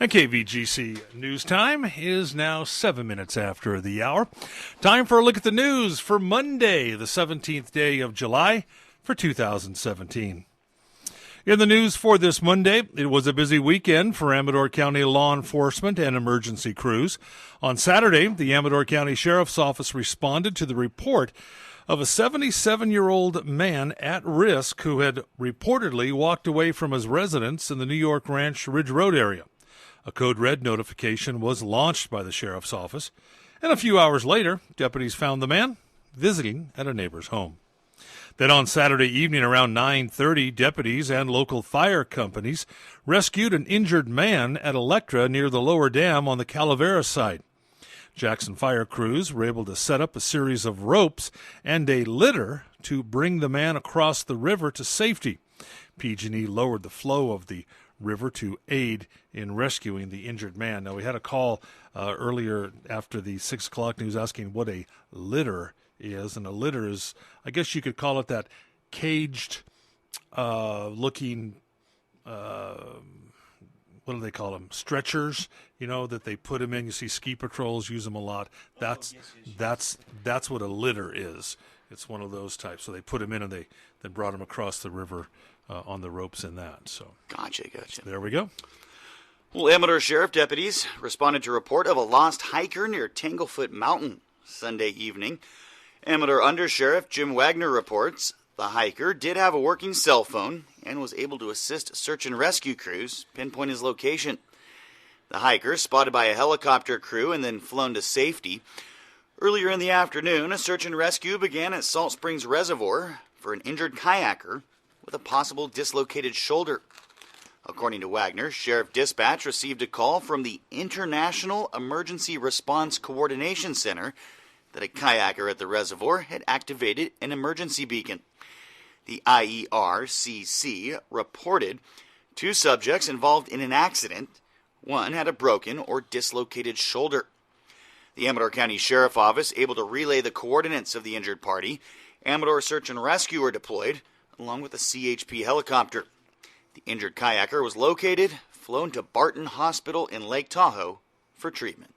And KVGC News Time is now 7 minutes after the hour. Time for a look at the news for Monday, the 17th day of July for 2017. In the news for this Monday, it was a busy weekend for Amador County law enforcement and emergency crews. On Saturday, the Amador County Sheriff's Office responded to the report of a 77-year-old man at risk who had reportedly walked away from his residence in the New York Ranch Ridge Road area. A code red notification was launched by the sheriff's office, and a few hours later, deputies found the man visiting at a neighbor's home. Then on Saturday evening around 9:30, deputies and local fire companies rescued an injured man at Electra near the lower dam on the Calavera side. Jackson fire crews were able to set up a series of ropes and a litter to bring the man across the river to safety. PG&E lowered the flow of the river to aid in rescuing the injured man. Now, we had a call earlier after the 6 o'clock news asking what a litter is, and a litter is, I guess you could call it that caged looking, what do they call them, stretchers, that they put them in. You see ski patrols use them a lot. That's what a litter is. It's one of those types. So they put them in and they brought him across the river on the ropes in that. So Gotcha. there we go. Well, Amador Sheriff deputies responded to a report of a lost hiker near Tanglefoot Mountain Sunday evening. Amador Undersheriff Jim Wagner reports the hiker did have a working cell phone and was able to assist search and rescue crews pinpoint his location. The hiker, spotted by a helicopter crew and then flown to safety. Earlier in the afternoon, a search and rescue began at Salt Springs Reservoir for an injured kayaker with a possible dislocated shoulder. According to Wagner, Sheriff Dispatch received a call from the International Emergency Response Coordination Center that a kayaker at the reservoir had activated an emergency beacon. The IERCC reported 2 subjects involved in an accident. One had a broken or dislocated shoulder. The Amador County Sheriff Office able to relay the coordinates of the injured party. Amador Search and Rescue were deployed, along with a CHP helicopter. The injured kayaker was located, flown to Barton Hospital in Lake Tahoe for treatment.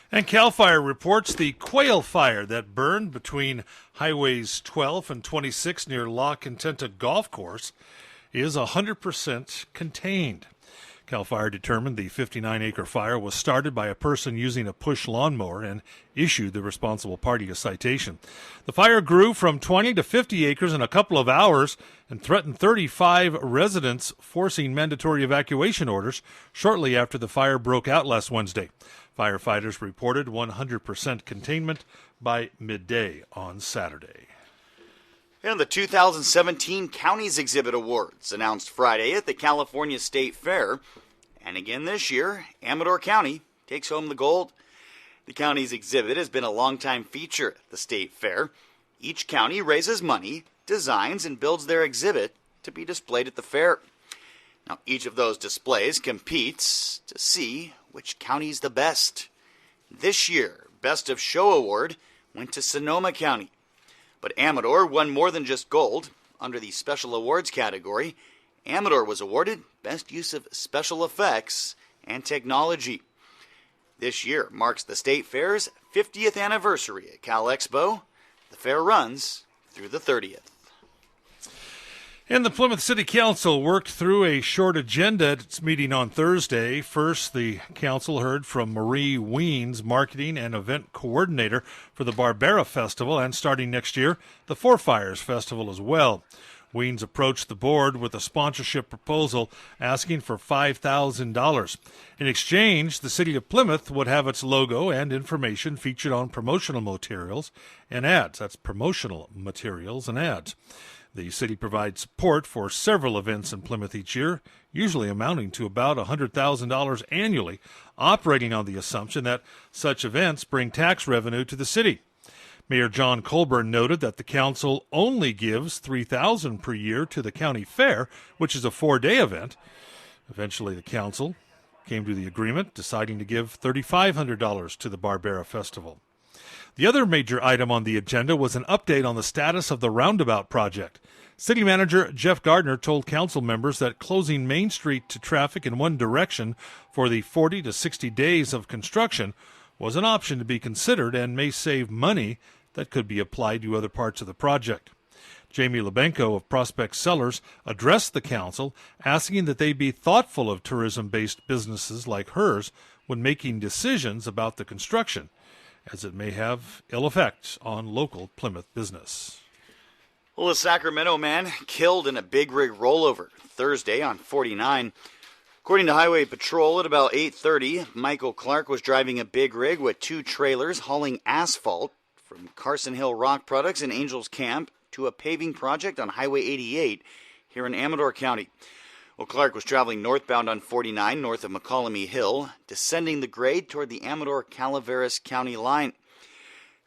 And CAL FIRE reports the Quail Fire that burned between Highways 12 and 26 near La Contenta Golf Course is 100% contained. CAL FIRE determined the 59-acre fire was started by a person using a push lawnmower and issued the responsible party a citation. The fire grew from 20 to 50 acres in a couple of hours and threatened 35 residents, forcing mandatory evacuation orders shortly after the fire broke out last Wednesday. Firefighters reported 100% containment by midday on Saturday. And the 2017 Counties Exhibit Awards announced Friday at the California State Fair. And again this year, Amador County takes home the gold. The county's exhibit has been a longtime feature at the State Fair. Each county raises money, designs, and builds their exhibit to be displayed at the fair. Now, each of those displays competes to see which county's the best. This year, Best of Show Award went to Sonoma County. But Amador won more than just gold. Under the Special Awards category, Amador was awarded Best Use of Special Effects and Technology. This year marks the State Fair's 50th anniversary at Cal Expo. The fair runs through the 30th. And the Plymouth City Council worked through a short agenda at its meeting on Thursday. First, the council heard from Marie Weens, marketing and event coordinator for the Barbera Festival, and starting next year, the Four Fires Festival as well. Weens approached the board with a sponsorship proposal asking for $5,000. In exchange, the city of Plymouth would have its logo and information featured on promotional materials and ads. That's promotional materials and ads. The city provides support for several events in Plymouth each year, usually amounting to about $100,000 annually, operating on the assumption that such events bring tax revenue to the city. Mayor John Colburn noted that the council only gives $3,000 per year to the county fair, which is a 4-day event. Eventually, the council came to the agreement, deciding to give $3,500 to the Barbera Festival. The other major item on the agenda was an update on the status of the roundabout project. City Manager Jeff Gardner told council members that closing Main Street to traffic in one direction for the 40 to 60 days of construction was an option to be considered and may save money that could be applied to other parts of the project. Jamie Lebenko of Prospect Cellars addressed the council, asking that they be thoughtful of tourism-based businesses like hers when making decisions about the construction, as it may have ill effects on local Plymouth business. Well, a Sacramento man killed in a big rig rollover Thursday on 49. According to Highway Patrol, at about 8:30, Michael Clark was driving a big rig with 2 trailers hauling asphalt from Carson Hill Rock Products in Angels Camp to a paving project on Highway 88 here in Amador County. Well, Clark was traveling northbound on 49 north of McCallamy Hill, descending the grade toward the Amador-Calaveras County line.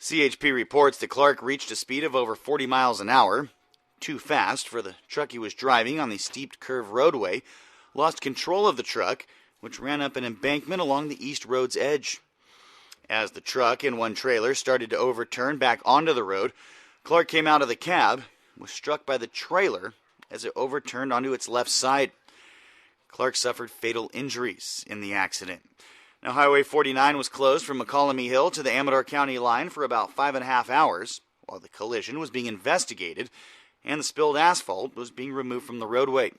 CHP reports that Clark reached a speed of over 40 miles an hour, too fast for the truck he was driving on the steep curve roadway, lost control of the truck, which ran up an embankment along the east road's edge. As the truck and one trailer started to overturn back onto the road, Clark came out of the cab and was struck by the trailer as it overturned onto its left side. Clark suffered fatal injuries in the accident. Now, Highway 49 was closed from McCallamy Hill to the Amador County line for about 5.5 hours while the collision was being investigated and the spilled asphalt was being removed from the roadway.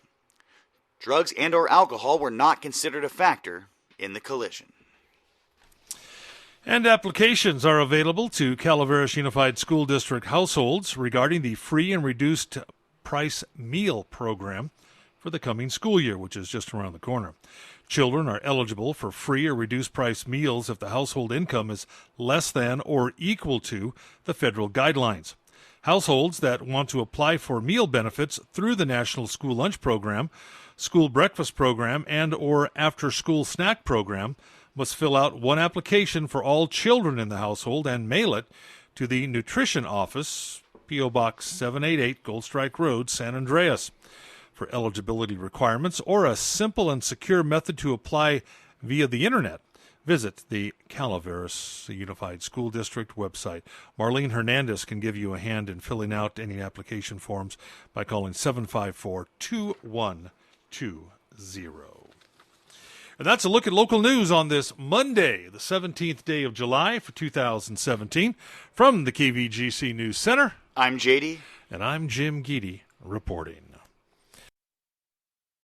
Drugs and or alcohol were not considered a factor in the collision. And applications are available to Calaveras Unified School District households regarding the free and reduced price meal program for the coming school year, which is just around the corner. Children are eligible for free or reduced price meals if the household income is less than or equal to the federal guidelines. Households that want to apply for meal benefits through the National School Lunch Program, School Breakfast Program, and or after-school snack program must fill out one application for all children in the household and mail it to the Nutrition Office, P.O. Box 788, Gold Strike Road, San Andreas. For eligibility requirements or a simple and secure method to apply via the Internet, visit the Calaveras Unified School District website. Marlene Hernandez can give you a hand in filling out any application forms by calling 754-2120. And that's a look at local news on this Monday, the 17th day of July for 2017. From the KVGC News Center, I'm JD. And I'm Jim Geedy reporting.